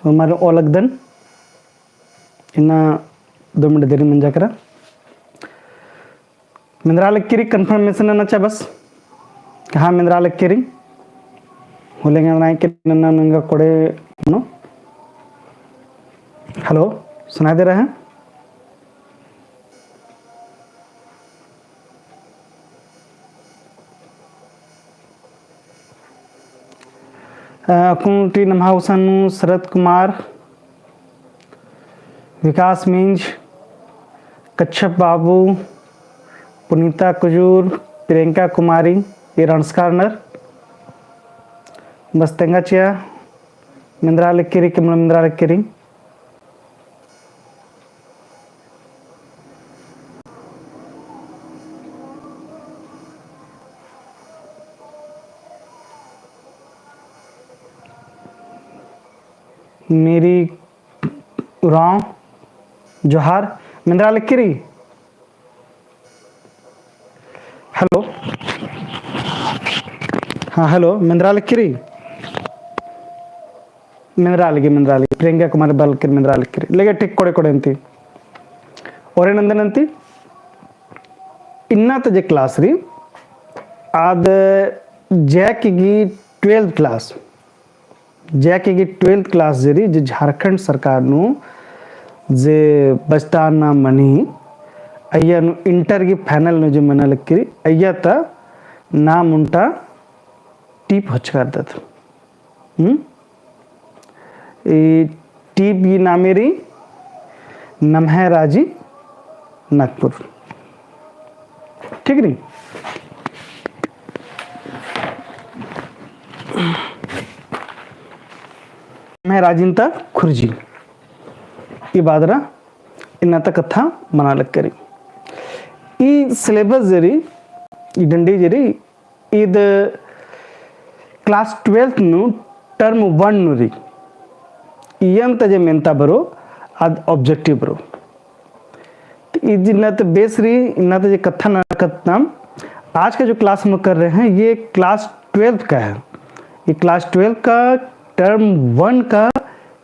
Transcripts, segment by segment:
हमारे ओलगदन इन्ना 2 मिनट देरी मंजा करा मिंद्रालक्किरी कन्फर्मेशन ಅನ್ನಚ್ಚ ಬಸ್ हाँ मिंद्रालक्किरी ಹುಲೆಂಗ ನಾಯಕ ನನ್ನ ನಂಗ ಕೊಡೆ नो हेलो सुना दे रहे हैं कुंटी नमहाउसानु शरद कुमार विकास मिंज कच्छप बाबू पुनीता Kujur Priyanka Kumari इरांस corner बस्तेंगा chia मिंद्रालक्किरी Kimmel मिंद्रालक्किरी मेरी राव जोहार मिंद्रालक्किरी हेलो हाँ हेलो मिंद्रालक्किरी मिंद्रालगी प्रियंका कुमार बालकिरी मिंद्रालक्किरी लेगे टिक कोड़े कोड़े अंती और नंदन अंती इन्ना तजे क्लास री आद जैकी 12th क्लास जैकी 12th क्लास जरी जो झारखंड सरकार नु जे बस्ताना मनी अय्या नु इंटर की फाइनल नु जो मिंद्रालक्किरी अय्या ता नाम उंटा टीप हच कर दत टीप की नामेरी नम्हराजी नागपुर ठीक नहीं मैं राजिंता खुर्जी ई बादरा इन्ना कथा मिंद्रालक्किरी ई सिलेबस जरी ई डंडी जरी इद क्लास 12th नु टर्म 1 नु री इयम तजे मेंता बरो अद ऑब्जेक्टिव बरो इन्ना तो बेस री इन्ना तजे कथा नाकत नाम आज का जो क्लास हम कर रहे हैं ये क्लास 12th का है ये क्लास 12th का टर्म 1 का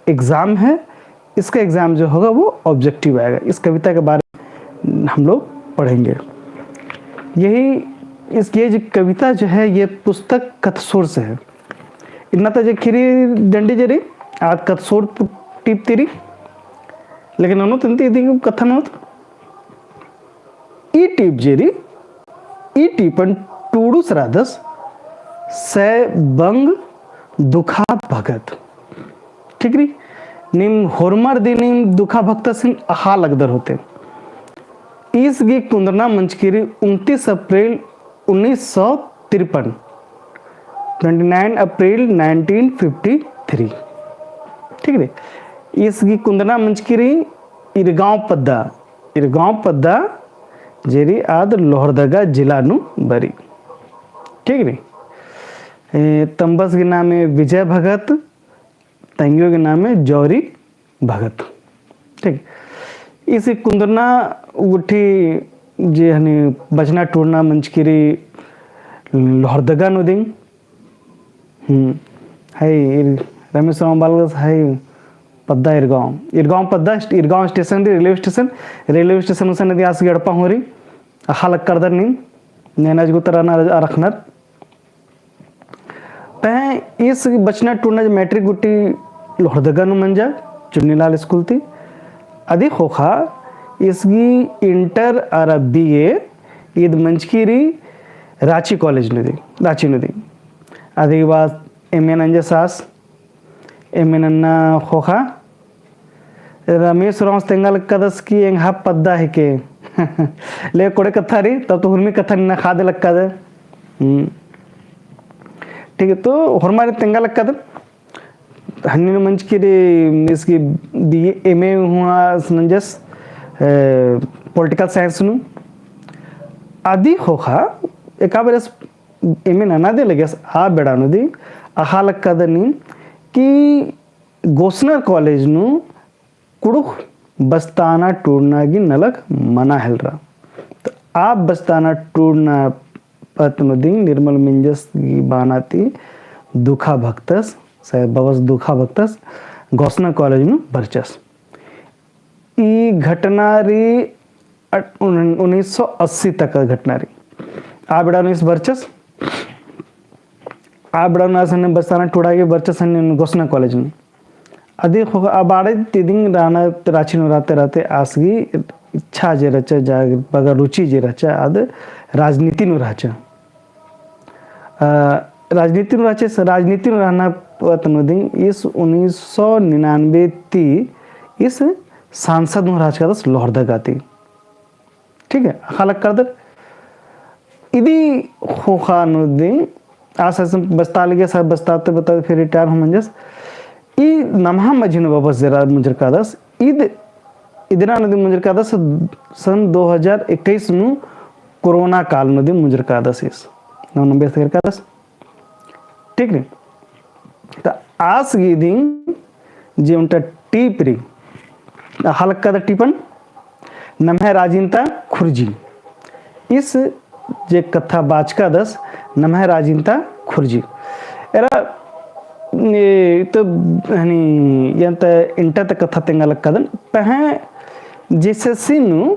एग्ज़ाम है इसका एग्ज़ाम जो होगा वो ऑब्जेक्टिव आएगा इस कविता के बारे में हम लोग पढ़ेंगे यही ये जो कविता जो है ये पुस्तक कथसोर से है इन्ना तो जो खीरी डंडी जरी आज कथसोर टीप तिरी लेकिन अनु तंती दी कथन होत ई टीप जरी ई टीपन टूडू सरादस से बंग दुखा भगत ठीक री निम होरमर दी निम दुखा भक्त सिंह अहा लगदर होते इस गी कुंदना मंचकिरी 29 अप्रैल 1953 29 अप्रैल 1953 ठीक है इस गी कुंदना मंचकिरी इरगांव पद्दा जेरी आद लोहरदगा जिला नु बरी ठीक है तंबस के नाम है विजय भगत तंगियों के नाम है जौरी भगत ठीक इस कुंदना उठी जे हनी बजना टूरना मंचकिरी लोहरदगा नदी हाय रमेश रामबाल हाय पद्दा इरगांव पद्दा इरगांव स्टेशन रेलवे स्टेशन उसे नदी आस गड़पा हो रही हालक करदर नी नैनाज गुतराना रखनर इस बचना टूरना मैट्रिक गुट्टी लोहरदगा नु मंजा चुन्नीलाल स्कूल थी अधिक होखा इसकी इंटर और BA ईद मंचकिरी रांची कॉलेज रांची नदी अधिक बाद MA नंजा सास MA नन्ना होखा रमेश राव तेंगल कदस की एंग हा पद्दा है के ले कोड़े कथा री तब तो हुर्मी कथा ना खादे लक्का दे ठीक है तो हरमारे तेंगा लक्का दे हन्नी मंचकिरी इसकी MA हुआ नंजस पॉलिटिकल साइंस नु आदि होखा एक बार MA नाना दे लगे आ बेड़ा नु दी आहा लक्का दनी कि गोसनर कॉलेज नु कुड़ुख बस्ताना टूरना की नलक मना हेल रहा तो आप बस्ताना टूरना पत्नुदी निर्मल मिंजस की बानाती दुखा भक्तस बवस दुखा भक्तस घोषणा कॉलेज में बरचस। ई घटना री 1980 तक का घटना री आ बेड़ा 19 बरचस आ बेड़ा ने बस्ताना टूड़ा के बरचस घोषणा कॉलेज में अधिक अबाड़े तीदिंग राना रांची में रहते रहते आसगी इच्छा जे रचा जा बगर रुचि जे रचा आद राजनीति नु रचा राजनीति नु रचे राजनीति नु रहना पतनुदी इस 1999 ती इस सांसद नु राज का दस लोहरदगा ती ठीक है खालक कर दर इदी खोखानुदी आस बस्तालगे सब बस्ताते बता फिर रिटायर हो मंजस ई नमहा मजिन वापस जरा मुजर का दस ईद इदना नदी मुजर का दस सन 2021 नु कोरोना काल नदी मुजर का दस इस नंबर से का दस ठीक नहीं तो आस गी दिन जे उनटा टीप री हल्क का टीपन नमह राजिंता खुरजी इस जे कथा बाचका दस नमह राजिंता खुरजी एरा ये तो हनी यंत इंटर तक कथा तेंगल कदन पह जैसे सीनु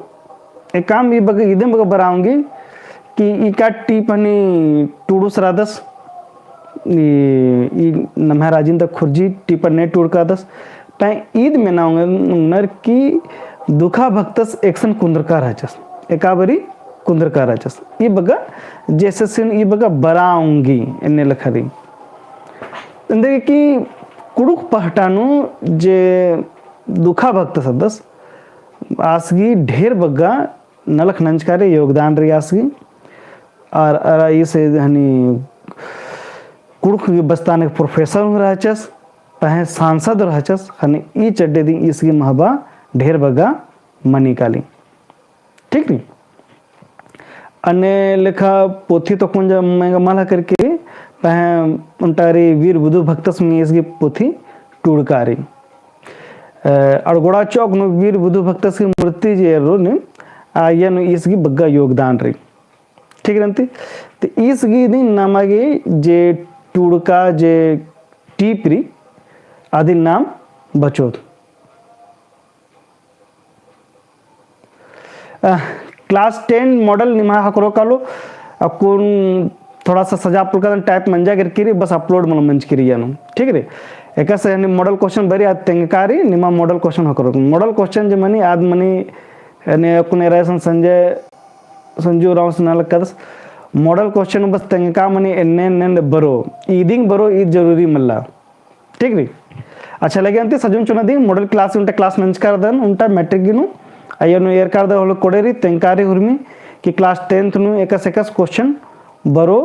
एक काम ये बग इधम बग बराऊंगी कि इका टीप हनी टूडू सरादस ये नमह राजिंदा खुरजी टीपर ने टूड का दस पह ईद में ना नर की दुखा भक्तस एक्शन कुंदरकार हचस एकाबरी कुंदरकार हचस ये बगा जैसे सीन ये बगा बराऊंगी इन्ने लखरी अंदर की कुड़ुक पहटानु जे दुखा भक्त सदस आसगी ढेर बग्गा नलख नंचकारे योगदान रही आसगी और ये से हनी कुड़ुक बस्तान प्रोफेसर रहचस पहे सांसद रहचस हनी ई चड्डे दी इसकी महबा ढेर बग्गा मनी काली ठीक नहीं अन्य लेखा पोथी तो कुंज महंगा माला करके पह उंटारी वीर बुधु भक्तस में इसकी पोथी टूड़कारी अड़गोड़ा चौक नो वीर बुधु भक्तस की मूर्ति जे रो ने आया नो इसकी बग्गा योगदान रही ठीक रंती तो इसकी दिन नामागे जे टूड़का जे टीपरी आदि नाम बचोत क्लास 10 मॉडल निमा हकरो कालो अकुन थोड़ा सा सजा पुलका टाइप मंजा करके बस अपलोड मन मंच करी जानो ठीक रे एक से मॉडल क्वेश्चन बरी आद तेंगकारी Nima model question हकरो model question जे मनी आद मनी ने कुने रायसन संजय संजू राव सनाल कदस मॉडल क्वेश्चन बस तेंगा मनी एने बरो ईदिंग बरो ईद जरूरी मल्ला ठीक रे अच्छा लगे अंते सजुन चुना दी मॉडल क्लास उनटा क्लास मंच कर दन उनटा मैट्रिक गिनु अयनु एयर कर द होलो कोडेरी तेंकारी हुरमी कि क्लास 10th नु एकस क्वेश्चन बरो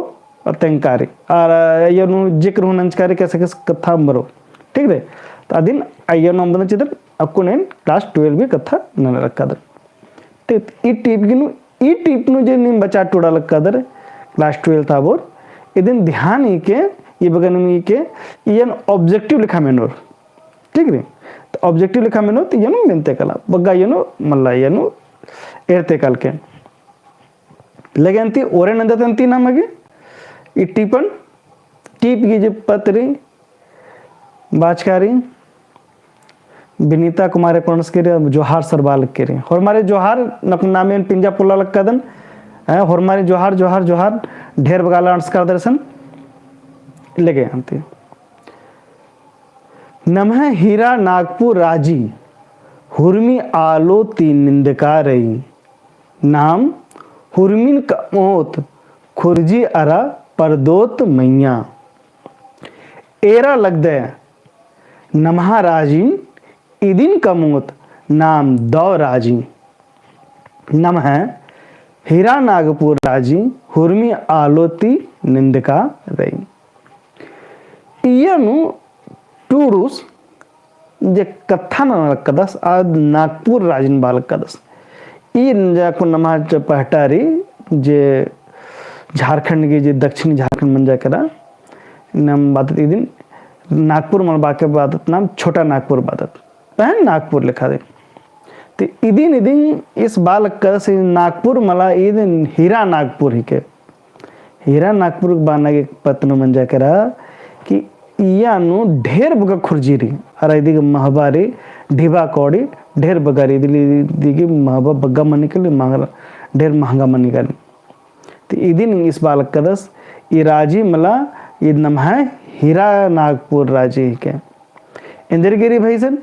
और तेंकारी और अयनु जिक्र हु नंचकारी कैसे कथा बरो ठीक रे तो अदिन अयनु अंबन चिदर अक्कु नेन क्लास 12 भी कथा न रखदर ठीक ई टिप नु जे निम बचा टोडा लक्कदर क्लास 12 ताबोर इदिन ध्यान ई के ये बगन में के यन ऑब्जेक्टिव लिखा मेनोर ठीक रे तो ऑब्जेक्टिव लिखा मेनो तो यनु मेनते कला बग्गा यनु मल्ला यनु एरते कल के लगेंती ओरे नंदतंती नಮಗೆ ಈ ಟಿಪನ್ टीप की जे पत्री बाचकारी विनीता कुमार पणस के जोहार सरबाल के रे हमारे जोहार नक नामे पिंजा पुल्ला लक्कदन हमारे जोहार जोहार जोहार ढेर बगाला अंस्कार दर्शन लगे अंती नमः हीरा नागपुर राजी हुर्मी आलो तीन निंदका रही नाम हुर्मिन कमोत खुरजी अरा परदोत मैया एरा लग दे नमहा राजी इदिन कमोत नाम दौ राजी नमः हीरा नागपुर राजी हुर्मी आलोती निंदका रही इयनु टूडूस जे कथा न कदस आ नागपुर राजन बाल कदस ई जाको नमा पहटारी जे झारखंड के जे दक्षिणी झारखंड मंजा करा नाम बादत ई दिन नागपुर मन बाके बादत नाम छोटा नागपुर बादत पहन नागपुर लिखा दे तो इदिन इस बाल कदस नागपुर मला ई दिन हीरा नागपुर ही के हीरा नागपुर बाना के पत्न मंजा करा कि यानु ढेर बगा खुर्जीरी अरे इदिगे महबारी ढिबा कौड़ी ढेर बगारी दिगी महबा बग्गा मनी के लिए महंगा ढेर महंगा मनी का तो इदिन इस बालक कदस ये राजी मला ये नम है हीरा नागपुर राजी के इंद्रगिरी भाई सन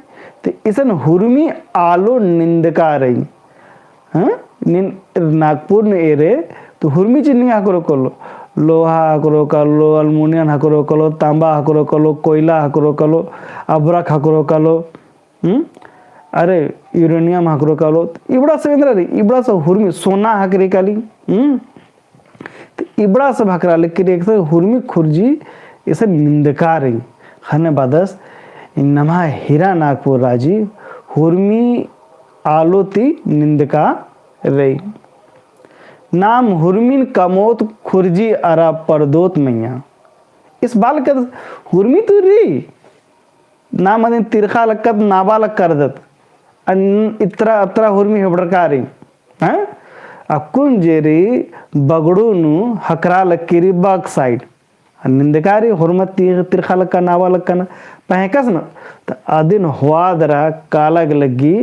तो इसन हुरमी आलो निंदका रही हाँ नागपुर ने एरे तो हुरमी चिन्नी हाकरो कलो लोहा हाकरो कलो अल्मुनियम हाकरो कलो तांबा हाकरो कलो कोयला हाकरो कलो अब्रक हाकरो कलो अरे यूरेनियम हाकरो कलो इबड़ा सवेंद्र रे इबड़ा सा हुरमी सोना हाकरे काली तो इबड़ा सा भाकरा लेकिन एक हुरमी खुर्जी इसे निंदका रही खाने बादस नमा हीरा नागपुर राजी हुरमी आलोती निंदका रही नाम हुरमीन कमोत खुर्जी अरा परदोत मैया इस बाल कर हुरमी तो री नाम अदे तिरखा लक्कत नाबा लक कर दत इतरा अतरा हुरमी हेबड़कारी हैं अकुन जेरी बगड़ूनु हकरा लक्कीरी बाग साइड निंदकारी हुरमत तिरखा लक्का नाबा लक्का ना पहकस न तो आदिन हुआ दरा काला लगी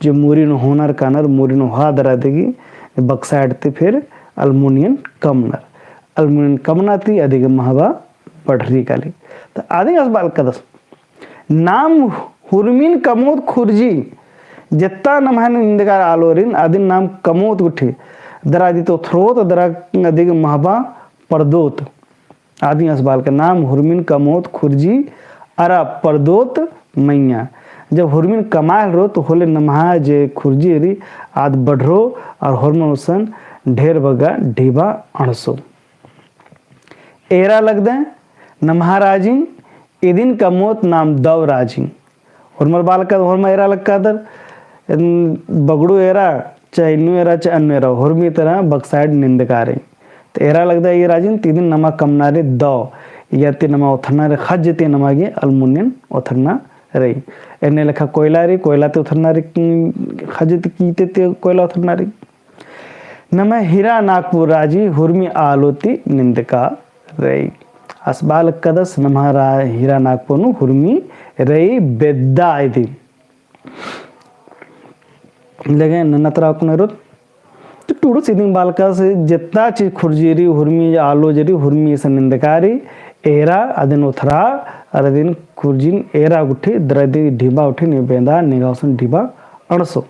जो मूरिन होनर कानर मूरिन हुआ दरा देगी बक्साइड ते फिर अल्मुनियम कमना थी अधिक महबा बढ़री काली तो आदि असबाल कदस नाम हुरमीन कमोत खुर्जी जितना नमहन निंदकार आलोरिन आदिन नाम कमोत उठे दरा दी तो थ्रोत दरा अधिक महबा परदोत आदि असबाल का नाम हुरमीन कमोत खुर्जी अरा परदोत मैया जब हुरमीन कमाल रो तो होले नमहा जे खुर्जी री आद बढ़रो और हुरमन उसन ढेर बगा ढीबा अणसो एरा लगदे नमहा राजी इदिन कमोत नाम दव राजी हुरमर बाल का हुरमा एरा लग दर बगड़ू एरा चाहे इन्नू एरा चाहे अन्नू एरा हुरमी तरह बक्साइड निंदकारे तो एरा लगदा ये राजिन तीदिन नमा कमनारे दव या ते नमा उथरना रे खज ते नमा गे अल्मुनियम उथरना रही एने लेखा कोयला रे कोयला ते उथरना रे खज ते कीते ते कोयला उथरना रे नमा हीरा नागपुर राजी हुरमी आलोती निंदका रही असबाल कदस नमहारा हीरा नागपुर नु हुरमी रही बेद्दा आयदी लगे ननतरा को नरो तो टूडू सीधी बालका से जितना चीज खुर्जीरी हुरमी आलो जरी हुरमी से निंदकारी एरा अदिन उथरा अदिन खुर्जिन एरा उठी द्रदी ढीबा उठी निबेंदा निगासन ढीबा अणसो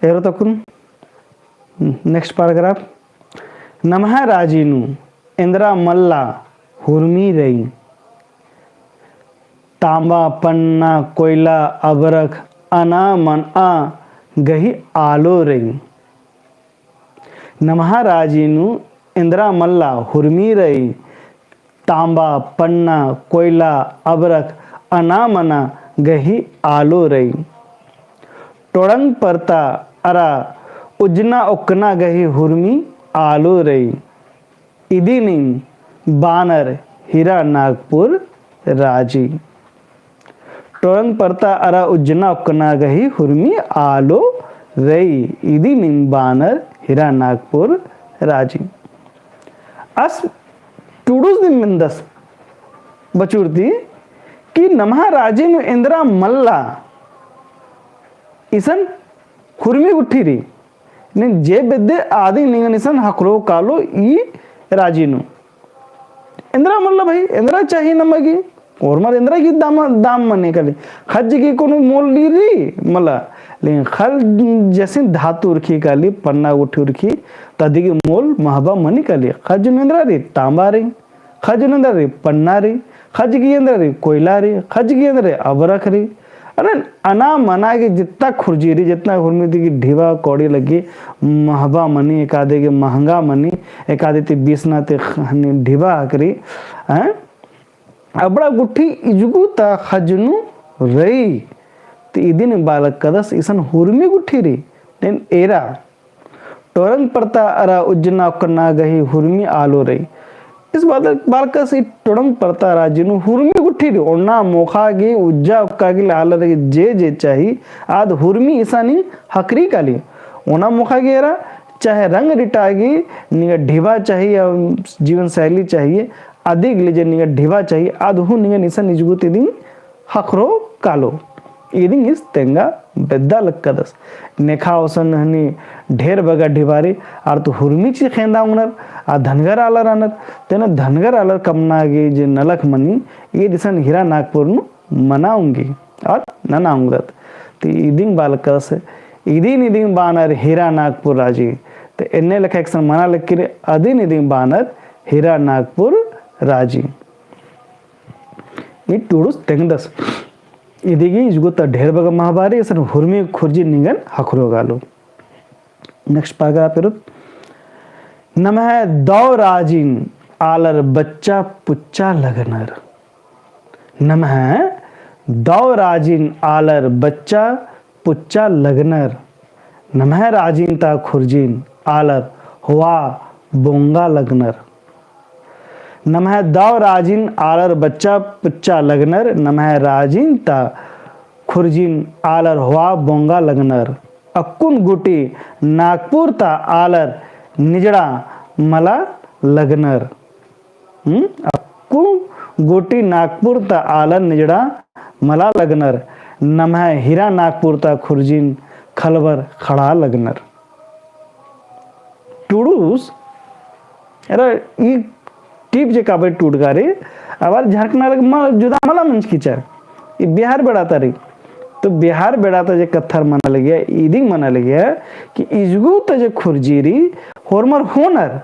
एरो तकुन नेक्स्ट पैराग्राफ नमहा राजीनु इंद्रा मल्ला हुरमी रही तांबा पन्ना कोयला अबरख अना मन आ गही आलो रही नमहा राजीनु इंद्रा मल्ला हुरमी रही तांबा पन्ना कोयला अबरख अना मना गही आलो रही टोड़ंग परता अरा उजना उकना गही हुरमी आलो रही इदिनी बानर हीरा नागपुर राजी टोरंग परता अरा उज्जना उकना गही हुरमी आलो रही इदी निम्बानर हीरा नागपुर राजी अस टूडूस दिन मिंदस बचूरती कि नमहा राजी नु इंद्रा मल्ला इसन हुरमी उठी री ने जे बेदे आदि निगन इसन हकरो कालो ई राजी नु इंद्रा मल्ला भाई इंद्रा चाहिए नमगी और मर इंद्रा की दाम मने कली खज की कोनो मोल ली री मला लेकिन खल जैसे धातु रखी काली पन्ना उठी रखी तदी की मोल महबा मनी कली खज इंद्रा री तांबा री खज इंद्रा री पन्ना री खज की इंद्रा री कोयला री खज की इंद्रा री अबरख री अरे अना मना के जितना खुर्जी री जितना हुरमी की ढीवा कौड़ी लगी महबा मनी एक आधे के महंगा मनी एक आधे ते 20 ना ते ढीवा करी हैं अबड़ा गुठी इजुगु ता खजनु रही तो इदिन बालक कदस इसन हुरमी गुठी री लेकिन एरा टोरंग परता अरा उज्जना उकना गही हुरमी आलो रही इस बालक से टोरंग परता राजिनु हुरमी गुठी री ओना मोखा गे उज्जा उक्का गे लाल रे जे जे चाही आद हुरमी इसानी हकरी काली ओना मोखा गे एरा चाहे रंग रिटागी निगा ढीबा चाहिए या जीवन शैली चाहिए अधिक लीजे निगे ढिवा चाहिए आधु निगे निसा निजगुत इदिंग हखरो कालो इदिंग इस तेंगा बेद्दा लक्कदस नेखा ओसन हनी ढेर बगा ढिबारी आर तो हुरमी ची खेंदा उनर आ धनगर आलर आनर तेना धनगर आलर कमनागी जे नलक मनी ये दिसन हीरा नागपुर नु मनाऊंगी और ननाऊंगत तो इदिंग बालकस इदिंग बानर हीरा नागपुर राजी तो एन्ने लख एक्सन मना लक्किरे इदिंग बानर हीरा नागपुर राजी ये टूडुस तेंगदस इदिगी इजगुत ढेर बगा महाबारी असन हुरमी खुर्जी निगन हखरोगालो नेक्स्ट पैराग्राफ इरुत नमः दौ राजिन आलर बच्चा पुच्चा लगनर नमः दौ राजिन आलर बच्चा पुच्चा लगनर नमः राजिनता खुर्जिन आलर हुआ बोंगा लगनर नमः दौ राजिन आलर बच्चा पुच्चा लगनर नमः राजिन ता खुर्जिन आलर हुआ बोंगा लगनर अक्कुन गुटी नागपुर ता आलर निजड़ा मला लगनर अक्कुन गुटी नागपुर ता आलर निजड़ा मला लगनर नमः हीरा नागपुर ता खुर्जिन खलबर खड़ा लगनर टूडूस अरे ये टीप जे काबे टूट गारे आवार झारखंड जुदा मला मंच खींचा ये बिहार बेड़ाता रही तो बिहार बेड़ाता जे कत्थर मना लगे ईदिंग मना लगे कि इजगु तो जे खुरजीरी होरमर होनर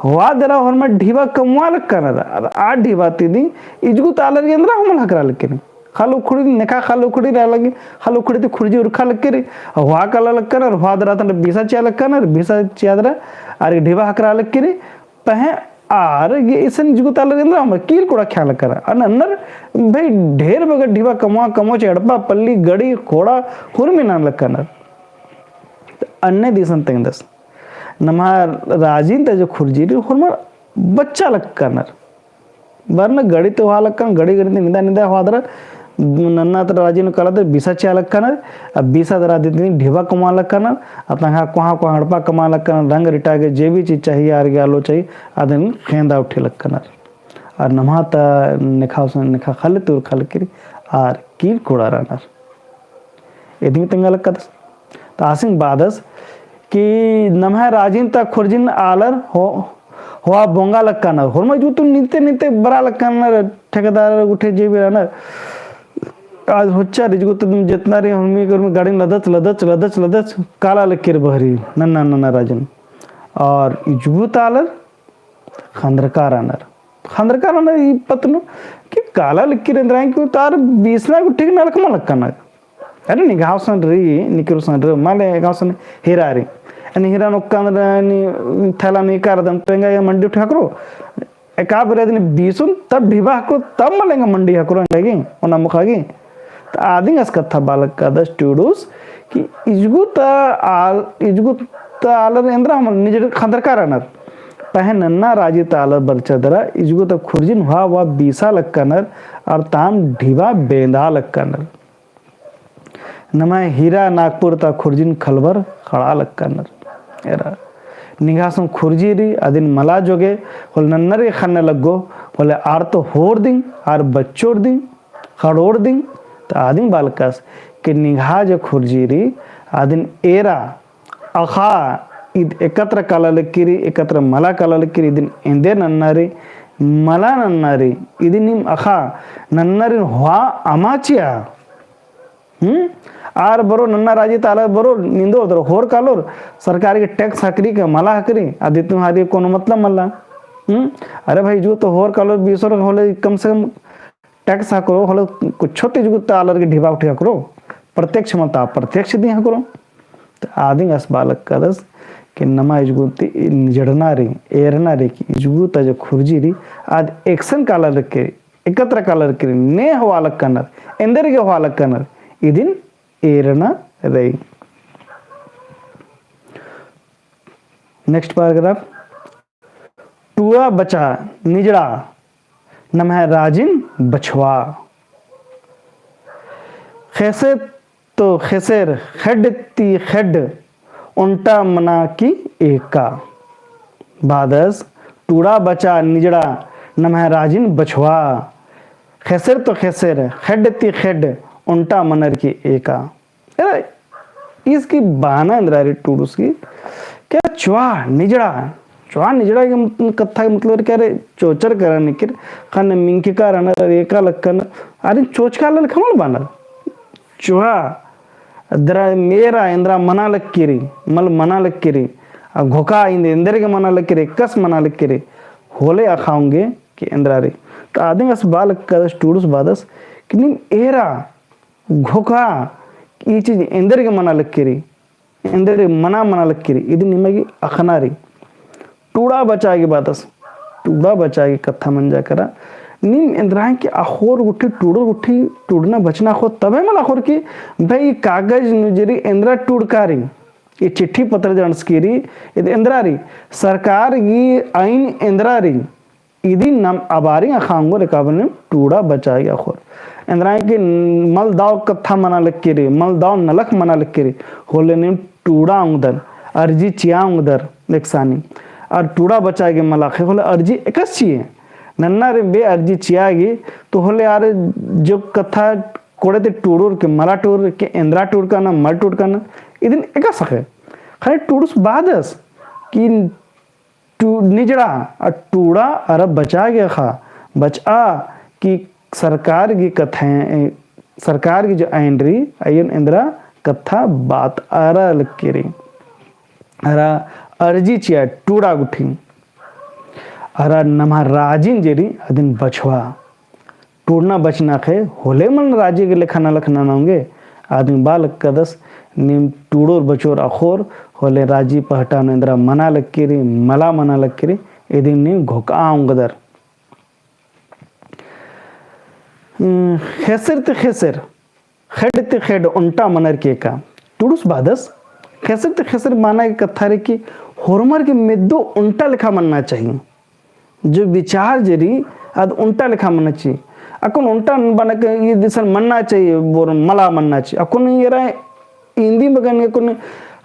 हुआ दरा होरमर ढीबा कमवा लक्कनर आ ढीबा तीदी इजगु तालर गेंद्रा हमल हकरा लक्के खालो खुड़ी नेका खालो खुड़ी रह लगे खालो खुड़ी तो खुर्जी उरखा लक्के रे हुआ कला लक्कनर हुआ दरा तन बीसा चिया लक्कनर बीसा चिया दरा आर ढीबा हकरा लक्के रे पहे आर ये इसन जुगु तालर गेंद्रा हमर कील कोड़ा ख्याल कर अनर भाई ढेर बगर ढीबा कमवा कमो चेड़पा पल्ली गड़ी कोड़ा हुरमी नान लक्कनर अन्य दिसन तेंगदस नमा राजिन ते जो खुर्जी रे हुरमर बच्चा लक्कनर वरन गड़ी तो हुआ लक्कन गड़ी गड़ी निदा निदा हुआ दरा नन्ना तर राजिन कला तर बीसा चिया लक्कनर अब बीसा दरा दितनी ढीबा कमा लक्कनर अतंगा कोहा को हड़पा कमा लक्कनर रंग रिटा के जे भी चीज चाहिए आर आलो चाहिए आदन खेंदा उठे लक्कनर और नमाता निखा खल तुर खल किरी आर कील कोड़ा रनर एदिंग तंगा लक्कदस तो आसिंग बादस कि नमः राजिन ता खुर्जिन आलर हो हुआ बोंगा लक्कनर होरमा जो तुम नीते नीते बरा लक्कनर ठेकेदार उठे जे भी रनर आज होच्चा रिजगु तुम जितना रे हमी कर में गाड़ी लदच लदच लदच लदच काला लक्कीर बहरी नन्ना नन्ना राजन और इजगु तालर खंदरकार आनर ई पतनु कि काला लक्कीर अंदर क्यों तार 20 लाख ठीक ना लकमा लक्कना अरे नि गावसन री निकिरुसन रे माले गावसन हीरा रे अनि हीरा नोक्कंदर नि थैला नि कारदम पेंगा या मंडी उठा करो एका बरे दिन 20 तब ढीबा हको तब मलेंगा मंडी हकरो लगी ओना मुखागी आदिंग अस कथा बालक का दस टूडूस कि इजगु आलर इंद्रा हम निज खंदरकार अनर पहे नन्ना राजी तालर बरचदरा इजगु त खुर्जिन हुआ बीसा लक्कनर और ताम ढीबा बेंदा लक्कनर नमा हीरा नागपुर ता खुर्जिन खलबर खड़ा लक्कनर एरा निगासम खुर्जी री अदिन मला जोगे होल नन्नरे खन्ने लगो होले आर तो होर दिंग आर बच्चोर दिंग खड़ोर दिंग तो आदिन बालकस के निगाह जो खुर्जी री आदिन एरा अखा इद एकत्र कललक्किरी एकत्र मला कललक्किरी इदिन इंदे नन्नरी मला नन्नरी इदिन निम अखा नन्नरी हुआ अमाचिया आर बरो नन्ना राजी ताला बरो निंदो दरो होर कालोर सरकार के टैक्स हकरी के मला हकरी आदि तुम्हारी कोनो मतलब मल्ला अरे भाई जो तो होर कालोर 20 होले कम से कम टैक्स हकरो होले कुछ छोटे जुगु तालर के ढीबा उठे हकरो प्रत्यक्ष मता प्रत्यक्ष दी हकरो तो आदि अस बालक कदस कि नमा इजगुती जड़ना रे एरना रे की इजगुता जो खुर्जी री आज एक्शन कालर के एकत्र कालर के ने हवालक कनर इंदर के हवालक कनर इदिन एरना रे नेक्स्ट पैराग्राफ टूआ बचा निजड़ा नमः राजिन बछवा खैसे तो खैसेर खेड ती खेड उल्टा मना की एका बादस टूड़ा बचा निजड़ा नमः राजिन बछवा खेसर तो खेसर खेड ती खेड उल्टा मनर की एका। अरे इसकी बाना इंद्रारी टूडूस की क्या चुआ निजड़ा के कथा के मतलब क्या रे चोचर करा निकिर खाने मिंकी का रनर एका लक्कन अरे चोच का लल खमल बानर चुहा अदरा मेरा इंद्रा मना लक्किरी मल मना लक्किरी आ घोका इंदर के मना लक्किरी कस मना लक्किरी होले आखाऊंगे कि इंद्रारी तो आदमी अस बाल कदस टूडूस बादस कि निम एरा घोका ಈ ಚೀಜ್ ಎಂದರಿಗೆ ಮನಾಲಕ್ಕಿರಿ ಎಂದರೆ ಮನಾಲಕ್ಕಿರಿ ಇದು ನಿಮಗೆ ಅಖನಾರಿ टूड़ा बचाएगी बातस टूड़ा बचाएगी कथा मंजा करा निम इंद्राएं की अखोर गुट्ठी टूड़ना बचना खो तबे मला अखोर की भाई कागज नुजरी इंद्रा टूड़कारी ये चिट्ठी पत्र जनस्कीरी ಇದು इंद्रारी सरकार की आइन इंद्रारी इदी नम अबारी अखांगो रिकाबने टूड़ा बचाएगी अखोर इंद्राएं की मल दाव कथा मना लक्कीरी मल दाव नलक मना लक्कीरी होले ने टूड़ा उंगदर अर्जी चिया उंगदर लेक्सानी और टूड़ा बचाएगी मलाखे होले अर्जी एकस चाहिए नन्ना रे बे अर्जी चियागी तो होले यार जो कथा कोड़े ते टूड़ूर के मला टूर के इंद्रा टूर का ना मल टूर का ना इदिन एकस सके खाली टूडूस बादस कि निजड़ा और टूड़ा अरब बचा गया खा बचा कि सरकार की कथाएं सरकार की जो एंड्री अयन इंद्रा कथा बात आरा लक्कीरी अरा अर्जी चिया टूड़ा गुठी अरा नमा राजिन जेरी अदिन बछवा टूड़ना बचना खे होले मन राजी के लिखना लखना ना होंगे आदमी बाल कदस निम टूड़ोर बचोर अखोर होले राजी पहटा इंद्रा मना लक्कीरी मला मना लक्कीरी इदिन निम घोका आऊंगदर खेसर ते खेसर खेड ते खेड उल्टा मनर के का टूडूस बादस खेसर ते खेसर माना की कथा रे की होरमर के मेदो उल्टा लिखा मनना चाहिए जो विचार जरी अद उल्टा लिखा मनना चाहिए अकुन उल्टा बना के ये दिसन मनना चाहिए बोर मला मनना चाहिए अकुन ये रहा हिंदी बगन के कुन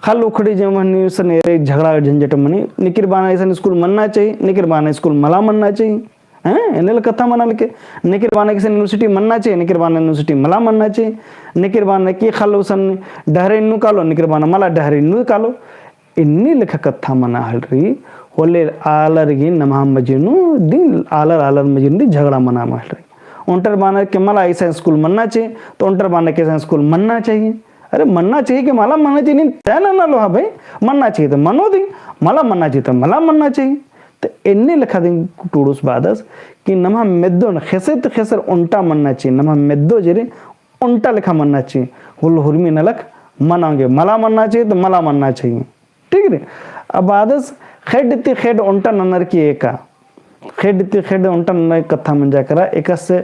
खाल उखड़ी जमनी सन रे झगड़ा झंझट मनी निकिर बाना ऐसा स्कूल मनना चाहिए निकिर बाना स्कूल मला मनना चाहिए हैं एनेल कथा मना के निकिर बाना किसी यूनिवर्सिटी मनना चाहिए निकिर बाना यूनिवर्सिटी मला मनना चाहिए निकिर बाना की खालो सन डहरे नु कालो निकिर बाना मला डहरे नु कालो इन्नी लिख कथा मना हलरी होले आलर गी नमा मजनू दिन आलर मजनू दी झगड़ा मना हलरी उंटर बाना के मला ऐसा स्कूल मनना चाहिए तो उंटर बाना के ऐसा स्कूल मनना चाहिए अरे मनना चाहिए कि मला मनना चाहिए नहीं तय ना लो हाँ भाई मनना चाहिए तो मनो दी मला मनना चाहिए तो मला मनना चाहिए तो इन्ने लिखा दी टूडूस बादस कि नमा मेदो न खेसर तो खेसर उल्टा मनना चाहिए नमा मेदो जरे उल्टा लिखा मनना चाहिए हुल हुरमी नलक मनाओगे मला मनना चाहिए तो मला मनना चाहिए ठीक है। अब बादस खेड ती खेड उल्टा ननर की एका खेड ती खेड उल्टा ननर कथा मंजा करा एक से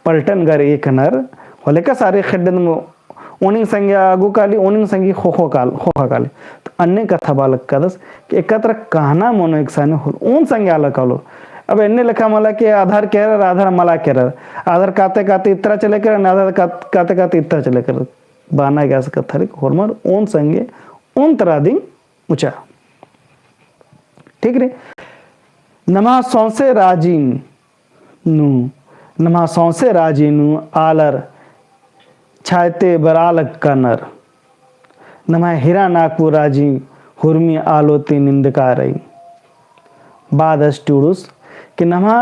पलटन गर एक नर होले का सारे खेड ओनिंग संज्ञा आगू काली ओनिंग संज्ञा खोखा काली तो अन्य कथा बालक कदस कि एकत्र कहना मोनो एक साने होल ओन संज्ञा अलग कालो अब इन्ने लिखा मला के आधार केरर आधार मला केरर आधार काते इतना चले कर आधार काते इतना चले कर बाना गैस कथा रे होरमर ओन संज्ञा ओन तरह दी ऊंचा ठीक रे नमा सौंसे राजीनु आलर छायते बरालक कनर नमा हीरा नागपुर राजी हुरमी आलोती निंदकारई बादस टूडूस कि नमा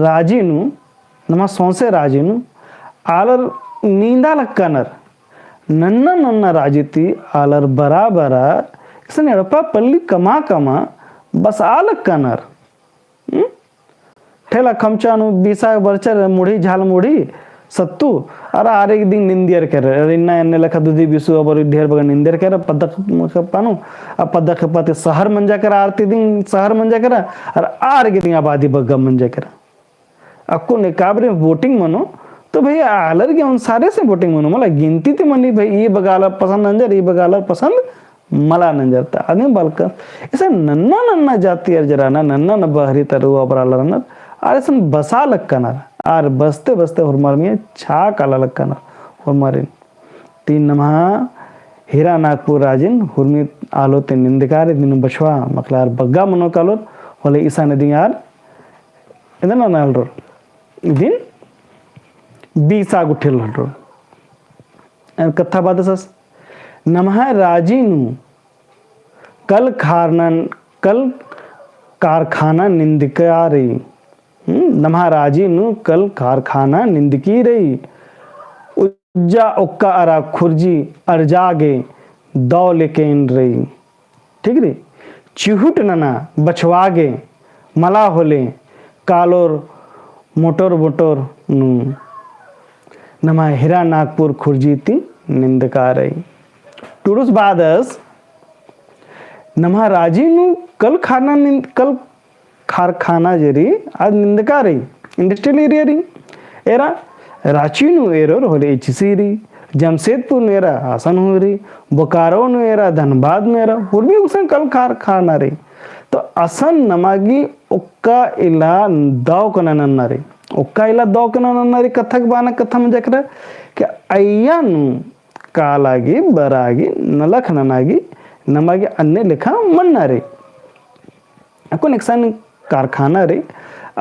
राजीनु नमा सौंसे राजीनु आलर नींदा लक्कनर नन्ना राजीती आलर बराबरा इसने अड़पा पल्ली कमा बस आलक कनर ठेला खमचानु बीसा बरचर मुढ़ी झाल मुढ़ी सत्तू अरे आरे दिन निंदियर कर इन्ना एन्ने लखा दुधी बिसु अबर ढेर बगन निंदियर कर पदक पानो अब पदक पाते शहर मंजा कर आरती दिन शहर मंजा कर और आर के दिन आबादी बग्गा मंजा कर अक्को ने काबरे वोटिंग मनो तो भाई आलर के उन सारे से वोटिंग मनो मला गिनती थी मनी भाई ये बगालर पसंद नंजर ये बगालर पसंद मला नंजर था आदमी बालका ऐसा नन्ना जाती है जरा ना नन्ना न बहरी तरु अबरालर न आरे सन बसा लक्कना आर बसते हुरमार में छा काला लक्कना हुरमार तीन नमा हीरा नागपुर राजिन हुरमी आलोते निंदकार दिन बछवा मखलार बग्गा मनो कालोर होले ईसा नदी यार ಇದನ್ನ ನಾಲ್ರು ಇದೀನ್ ಬೀಸಾಗುಟ್ಟಿಲ್ಲ ಹಲ್ರು कथा बात सस नमः राजीनु कल कारखाना निंदकारी नमः राजीनु कल कारखाना निंदकी रही उज्जा उक्का अरा खुर्जी अर्जागे दौ लेकेन रही ठीक रे चिहुट नना बछवागे मला होले कालोर मोटोर मोटोर नु नमा हिरा नागपुर खुर्जीती निंदकारई टूडूस बादस नमा राजीनु कल कारखाना जरी आज निंदकारई इंडस्ट्रियल एरिया री एरा रांचीनु एरोर होले एचसीरी जमशेदपुर नेरा हासन हो रही बोकारो नेरा धनबाद नेरा पूर्वी उसन कल कारखाना रे तो असन नमागी उक्का इला दाव कननन्ना रे उक्का इला दाव कननन्ना रे कथक बाना कथा में जकरा कि अय्यानु कालागी बरागी नलख ननागी नमागी अन्य लिखा मन्ना रे अको निक्सन कारखाना रे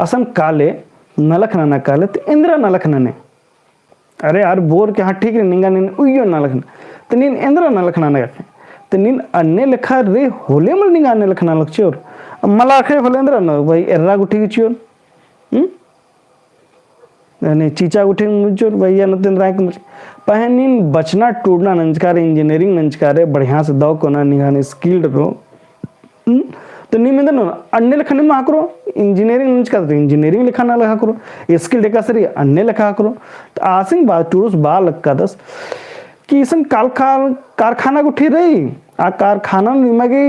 असन काले नलख नना काले तो इंद्रा नलख नने अरे यार बोर के हाँ ठीक है निंगा नीन उयो ना लखना तो नीन इंद्रा ना लखना ना करते तो नीन अन्य लिखा रे होले मल निंगा अन्य लखना लग चोर मला आखिर होले इंद्रा ना भाई एर्रा गुठी की चोर यानी चीचा गुठी मुझोर भाई या नतें राय कुछ पहन नीन बचना टूटना नंचकारे इंजीनियरिंग नंचकारे बढ़िया से दाव को ना निगाने स्किल्ड रो तो नी में ना अन्य लिखने में करो इंजीनियरिंग नंचकार तो इंजीनियरिंग लिखाना लगा करो स्किल देखा सरी अन्य लिखा करो तो आसिंग बात टूरुस बाल लगा दस कि इसन कारखाना को ठीक रही आ कारखाना निमागी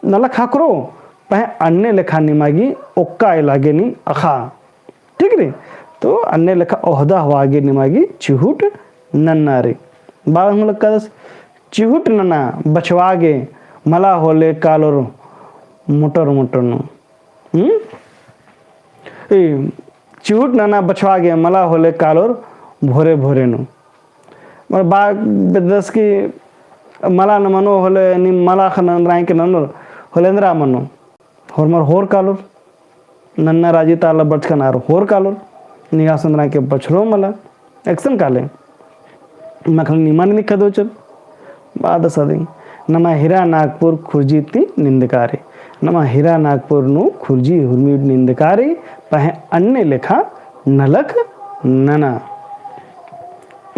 न लिखा करो पह अन्य लिखा निमागी ओक्का इलागे नी अखा ठीक रे तो अन्य लिखा ओहदा हवागे निमागी चिहुट नन्ना रे बाल हम लगा दस चिहुट नन्ना बचवागे मला होले कालोरो मोटर मोटर नो चिहुट नाना बछवा गया मला होले कालोर भोरे भोरे नो मर बाग बेदस की मला न मनो होले नि मला खनन राय के ननो होलेंद्रा मनो होर होर कालोर नन्ना राजी ताला बचकनार होर कालोर निगासन राय के बछरो मला एक्शन काले मखल निमान नि खदो चल बाद सदी नमा हिरा नागपुर खुर्जीती निंदकारी नमा हिरा नागपुर नु खुर्जी हुर्मी निंदकारी पह अन्य लेखा नलक नना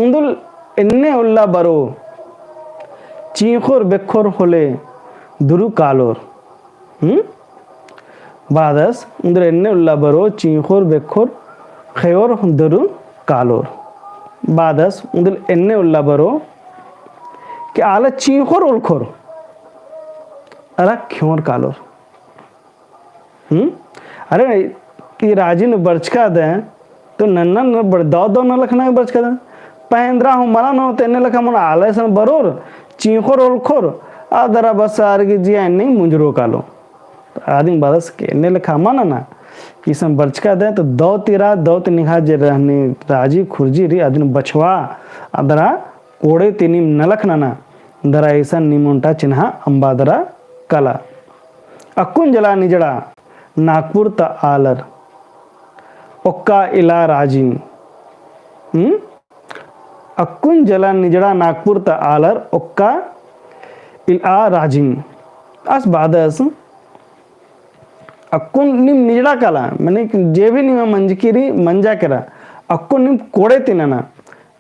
उंदुल एन्ने उल्ला बरो चीखोर बेखोर होले दुरु कालोर बादस उंदुल एन्ने उल्ला बरो चीखोर बेखोर खयोर दुरु कालोर बादस उंदुल एन्ने उल्ला बरो कि आला चीखोर उलखोर अला क्यों कालोर अरे कि राजी ने बरचका दे तो नन्ना न बड़ दो न लखना बरचका दे पहेंद्रा हूँ मला न तेने लखा मन आले सन बरोर चीखोर ओलखोर आदरा बस आर की जी नहीं मुंजरो कालो आदि बरस के ने लखा माना ना कि सम बरचका दे तो दो तिनिखा जे रहने राजी खुर्जी री आदि बछवा आदरा कोड़े तिनी न लखना ना दरा ऐसा निमोंटा चिन्हा अंबादरा कला अक्कुन जला निजड़ा नागपुर त आलर ओक्का इला राजीन अक्कुन जला निजड़ा नागपुर त आलर ओक्का इला राजीन अस बादस अक्कुन निम निजड़ा कला मैंने जे भी निम मंजकिरी मंजा करा अक्कुन निम कोड़े तिनना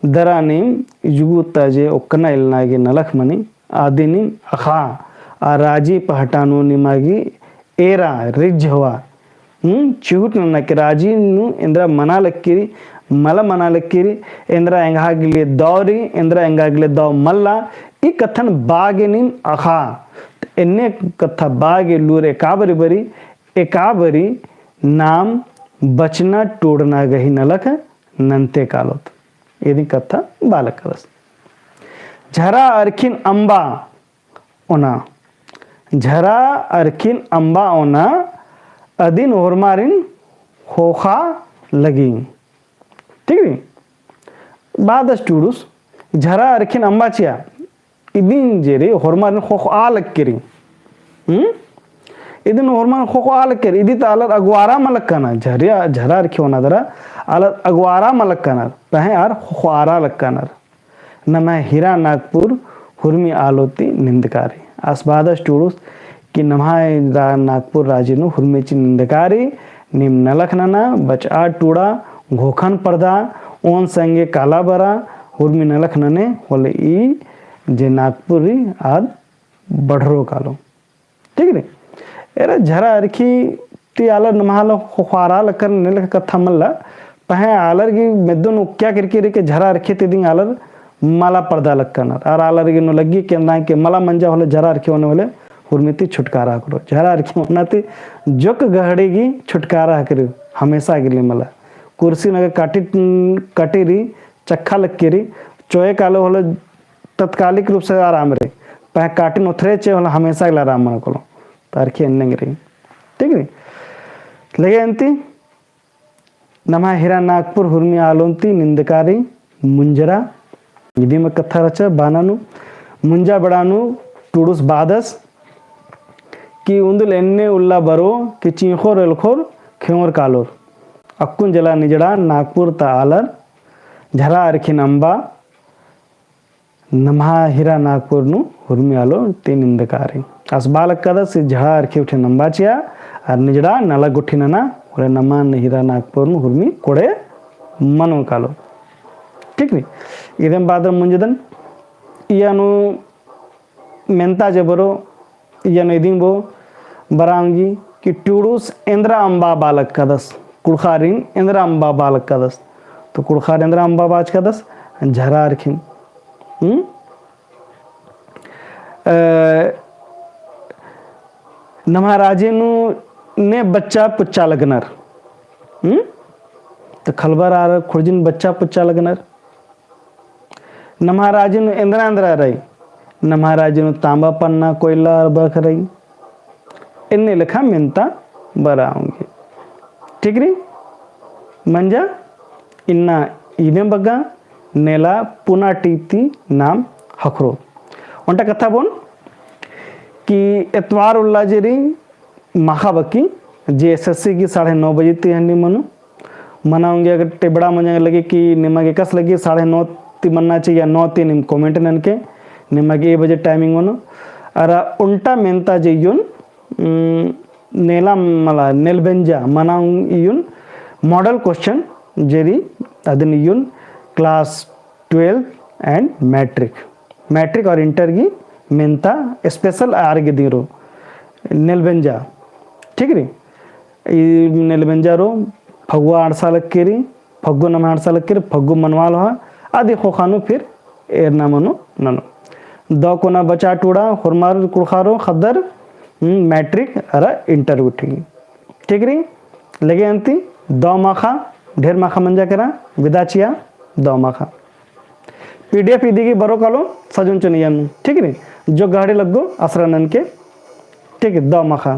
दरा निम युगुत्ता जे ओक्कना इलनागे नलख मनी आदि निम अखा आ राजी पहटानु निमागी एरा रिज हवा चिहुट न के राजी नु इंद्रा मना लक्किरी मल मना लक्किरी इंद्रा ಎಂಗಾಗಲಿ ದೌರಿ इंद्रा ಎಂಗಾಗಲಿ दौ मल्ला ई कथन बागे निम अखा एन्ने कथा बागे लूरे काबरी बरी एकाबरी नाम बचना टोड़ना गही नलक नंते कालोत यदि कथा बालक रस झरा अर्खिन अंबा ओना झरा अर्खिन अंबा ओना अदिन ओरमारिन होखा लगी ठीक है बाद स्टूडूस झरा अर्खिन अंबा चिया इदिन जेरे होरमारिन होख आ लग करी ಇದನ್ನ ಹೊರಮಾನ ಖೋ ಆಲಕ್ಕೇರಿ ಇದಿತ ಅಲರ್ ಅಗ್ವಾರ ಮಲಕ್ಕನ ಝರಿಯ ಝರಾರ್ ಖಿವನದರ ಅಲರ್ ಅಗ್ವಾರ ಮಲಕ್ಕನರ್ ಪಹೆ ಆರ್ ಖ್ವಾರ ಲಕ್ಕನರ್ ನಮ ಹಿರಾ ನಾಗ್ಪುರ್ ಹುರ್ಮಿ ಆಲೋತಿ ನಿಂದಕಾರಿ ಆಸ್ಬಾದ ಸ್ಟೂಡುಸ್ कि नम्हा नागपुर राजीनु हुर्मेची निंदकारी निम नलखनना बचा टूड़ा घोखन पर्दा ओन संगे काला बरा हुर्मी नलखनने होले ई जे नागपुरी आद बढ़रो कालो ठीक रे एरा झरा अरखी ती आलर नमहाला ख्वारा लकर नेलख कथा मल्ला पहे आलर की मेदुन क्या करके रे के झरा अरखी ते दिन आलर माला पर्दा लक्कनर और आलर की नो लगी के ना के मला मंजा होले झरा अरखी होने वाले हुर्मिति छुटकारा करो झरा अरखी होनाते जोक गहड़ेगी छुटकारा करो हमेशा के लिए मला कुर्सी नगे काटी चक्खा लक्केरी चोए कालो होले तत्कालिक रूप से आराम रे पह काटिन उथरे चे होले हमेशा के लिए आराम मन करो तारखी अन्नंग रे ठीक रे लगे अंती नमा हिरा नागपुर हुर्मी आलोंती निंदकारी मुंजरा इदी में कथा रचा बानानु मुंजा बड़ानु टूडुस बादस कि उंदुल एन्ने उल्ला बरो कि चीखोर एलखोर खेवर कालोर अक्कुन जला निजड़ा नागपुर ता आलर झरा अरखिन अंबा नम्हा हिरा नागपुर नु हुर्मी आलो ती निंदकारी अस बालक कदा से झड़ा अरखी उठे नंबाचिया और निजड़ा नला गुठिनना और नमा हिरा नागपुर नु हुर्मी कोड़े मनो कालो ठीक नी इदम बादर मुंजदन इयानु मेंता जबरो इयानु इदिंग बो बरांगी कि टूडूस इंद्रा अंबा बालक कदस कुड़खारिन इंद्रा अंबा बालक कदस तो कुड़खार इंद्रा अंबा बाज कदस झरा रखिन नमहाराजेनु ने बच्चा पुच्चा लगनर तो खलबर आर खुर्जिन बच्चा पुच्चा लगनर नमहाराजेनु इंद्रा इंद्रा रही नमहाराजेनु तांबा पन्ना कोयला बख रही इन्ने लिखा मिनता बराऊंगी ठीक री मंजा इन्ना इदे बग्गा नेला पुना टीती नाम हखरो उनटा कथा बोन कि एतवार उल्ला जेरी महाबकी जे एसएससी की 9:30 बजे ती हन्नी मनु मनाऊंगे अगर टेबड़ा मुझे लगे कि निमगे कस लगी 9:30 ती मनना चाहिए 9 ती निम कमेंट ननके निमगे 1 बजे टाइमिंग वनु अरा उल्टा मेंता जेयुन नेला मला नेलबेंजा मनाऊं इयुन मॉडल क्वेश्चन जेरी अदन इयुन क्लास 12 एंड मैट्रिक और इंटर की मेंता स्पेशल आर्गे दीरो नेलबेंजा ठीक री नेलबेंजा रो फगुआ 8 साल केरी फग्गु नम 8 साल केरी फग्गु मनवाल हो आदि खोखानु फिर एरना मनो ननो दो कोना बचा टूड़ा हुरमार कुड़खारो खदर मैट्रिक अरा इंटर उठी ठीक री लगे अंती दो माखा ढेर माखा मंजा करा विदाचिया दो माखा पीडीएफ इदी की बरो कालो सजुन चनियन ठीक री जो गाड़ी लगो असरानन के ठीक है दो माखा